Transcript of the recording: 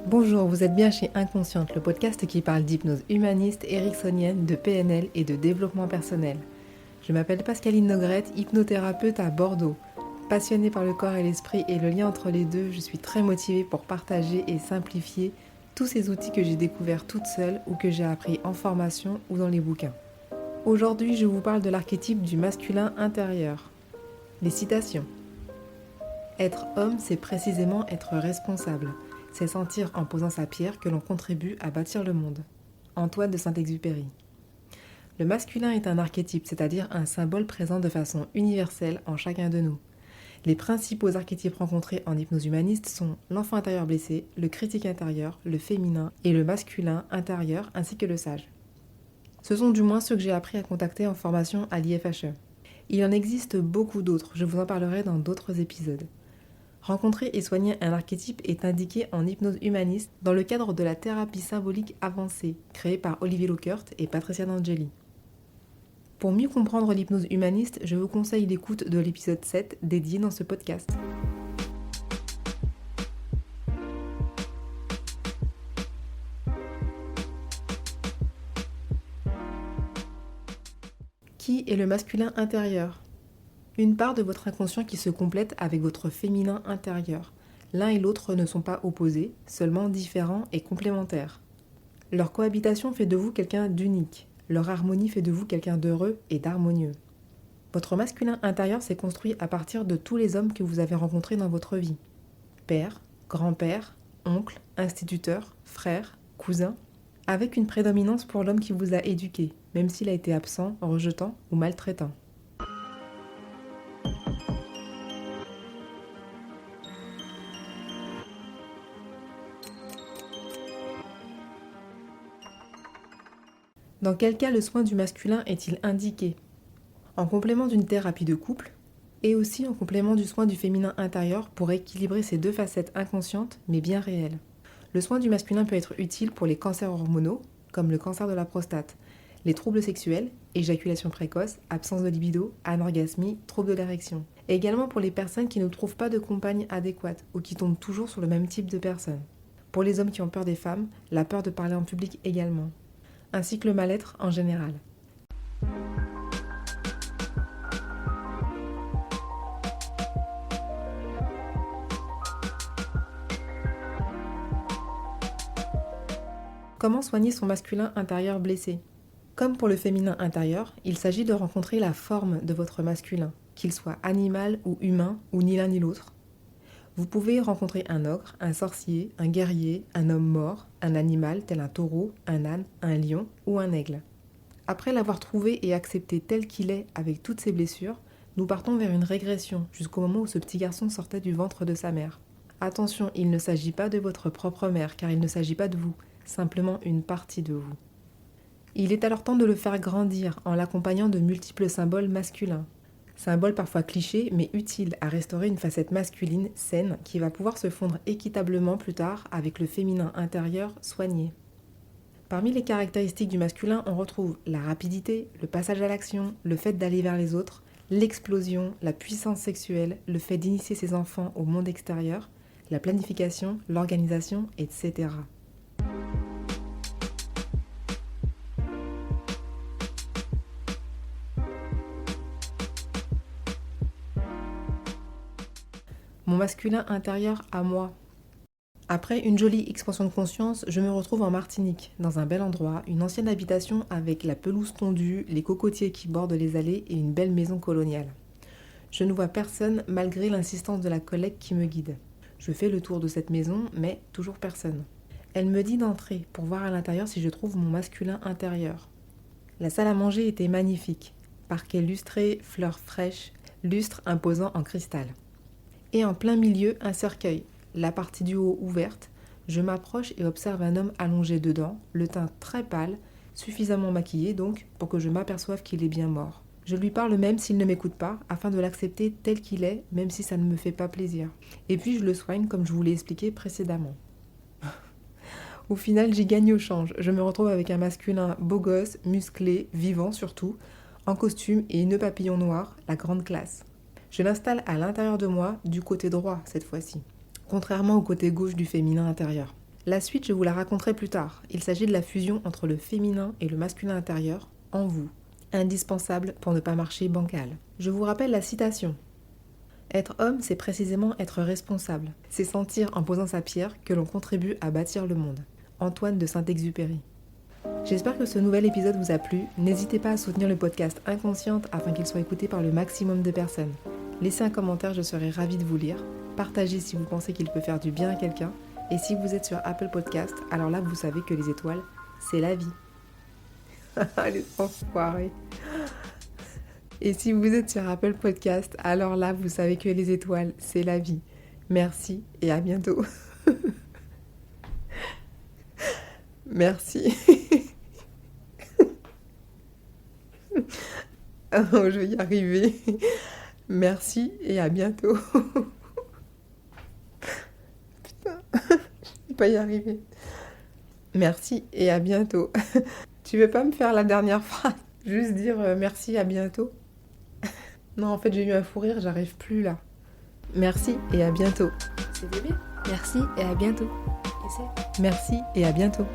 Bonjour, vous êtes bien chez Inconsciente, le podcast qui parle d'hypnose humaniste, ericksonienne, de PNL et de développement personnel. Je m'appelle Pascaline Nogrette, hypnothérapeute à Bordeaux. Passionnée par le corps et l'esprit et le lien entre les deux, je suis très motivée pour partager et simplifier tous ces outils que j'ai découverts toute seule ou que j'ai appris en formation ou dans les bouquins. Aujourd'hui, je vous parle de l'archétype du masculin intérieur. Les citations. Être homme, c'est précisément être responsable. C'est sentir en posant sa pierre que l'on contribue à bâtir le monde. Antoine de Saint-Exupéry. Le masculin est un archétype, c'est-à-dire un symbole présent de façon universelle en chacun de nous. Les principaux archétypes rencontrés en hypnose humaniste sont l'enfant intérieur blessé, le critique intérieur, le féminin et le masculin intérieur ainsi que le sage. Ce sont du moins ceux que j'ai appris à contacter en formation à l'IFHE. Il en existe beaucoup d'autres, je vous en parlerai dans d'autres épisodes. Rencontrer et soigner un archétype est indiqué en hypnose humaniste dans le cadre de la thérapie symbolique avancée, créée par Olivier Lockert et Patricia D'Angeli. Pour mieux comprendre l'hypnose humaniste, je vous conseille l'écoute de l'épisode 7 dédié dans ce podcast. Qui est le masculin intérieur ? Une part de votre inconscient qui se complète avec votre féminin intérieur. L'un et l'autre ne sont pas opposés, seulement différents et complémentaires. Leur cohabitation fait de vous quelqu'un d'unique. Leur harmonie fait de vous quelqu'un d'heureux et d'harmonieux. Votre masculin intérieur s'est construit à partir de tous les hommes que vous avez rencontrés dans votre vie. Père, grand-père, oncle, instituteur, frère, cousin, avec une prédominance pour l'homme qui vous a éduqué, même s'il a été absent, rejetant ou maltraitant. Dans quel cas le soin du masculin est-il indiqué ? En complément d'une thérapie de couple, et aussi en complément du soin du féminin intérieur pour équilibrer ces deux facettes inconscientes mais bien réelles. Le soin du masculin peut être utile pour les cancers hormonaux, comme le cancer de la prostate, les troubles sexuels, éjaculation précoce, absence de libido, anorgasmie, troubles de l'érection. Et également pour les personnes qui ne trouvent pas de compagne adéquate ou qui tombent toujours sur le même type de personnes. Pour les hommes qui ont peur des femmes, la peur de parler en public également. Ainsi que le mal-être en général. Comment soigner son masculin intérieur blessé ? Comme pour le féminin intérieur, il s'agit de rencontrer la forme de votre masculin, qu'il soit animal ou humain ou ni l'un ni l'autre. Vous pouvez rencontrer un ogre, un sorcier, un guerrier, un homme mort, un animal tel un taureau, un âne, un lion ou un aigle. Après l'avoir trouvé et accepté tel qu'il est avec toutes ses blessures, nous partons vers une régression jusqu'au moment où ce petit garçon sortait du ventre de sa mère. Attention, il ne s'agit pas de votre propre mère car il ne s'agit pas de vous, simplement une partie de vous. Il est alors temps de le faire grandir en l'accompagnant de multiples symboles masculins. Symbole parfois cliché, mais utile à restaurer une facette masculine saine qui va pouvoir se fondre équitablement plus tard avec le féminin intérieur soigné. Parmi les caractéristiques du masculin, on retrouve la rapidité, le passage à l'action, le fait d'aller vers les autres, l'explosion, la puissance sexuelle, le fait d'initier ses enfants au monde extérieur, la planification, l'organisation, etc. Mon masculin intérieur à moi. Après une jolie expansion de conscience, je me retrouve en Martinique, dans un bel endroit, une ancienne habitation avec la pelouse tondue, les cocotiers qui bordent les allées et une belle maison coloniale. Je ne vois personne malgré l'insistance de la collègue qui me guide. Je fais le tour de cette maison, mais toujours personne. Elle me dit d'entrer pour voir à l'intérieur si je trouve mon masculin intérieur. La salle à manger était magnifique, parquet lustré, fleurs fraîches, lustre imposant en cristal. Et en plein milieu, un cercueil, la partie du haut ouverte. Je m'approche et observe un homme allongé dedans, le teint très pâle, suffisamment maquillé donc pour que je m'aperçoive qu'il est bien mort. Je lui parle même s'il ne m'écoute pas, afin de l'accepter tel qu'il est, même si ça ne me fait pas plaisir. Et puis je le soigne comme je vous l'ai expliqué précédemment. Au final, j'y gagne au change. Je me retrouve avec un masculin beau gosse, musclé, vivant surtout, en costume et nœud papillon noir, la grande classe. Je l'installe à l'intérieur de moi, du côté droit cette fois-ci, contrairement au côté gauche du féminin intérieur. La suite, je vous la raconterai plus tard. Il s'agit de la fusion entre le féminin et le masculin intérieur, en vous, indispensable pour ne pas marcher bancal. Je vous rappelle la citation. Être homme, c'est précisément être responsable. C'est sentir en posant sa pierre que l'on contribue à bâtir le monde. Antoine de Saint-Exupéry. J'espère que ce nouvel épisode vous a plu. N'hésitez pas à soutenir le podcast Inconsciente afin qu'il soit écouté par le maximum de personnes. Laissez un commentaire, je serai ravie de vous lire. Partagez si vous pensez qu'il peut faire du bien à quelqu'un. Et si vous êtes sur Apple Podcast, alors là vous savez que les étoiles, c'est la vie. Les enfoirés. Et si vous êtes sur Apple Podcast, alors là vous savez que les étoiles, c'est la vie. Merci et à bientôt. Merci. Oh, je vais y arriver. Merci et à bientôt. Putain, je vais pas y arriver. Merci et à bientôt. Tu veux pas me faire la dernière phrase? Juste dire merci, à bientôt? Non, en fait, j'ai eu un fou rire, j'arrive plus là. Merci et à bientôt. C'était bien. Merci et à bientôt. Merci et à bientôt.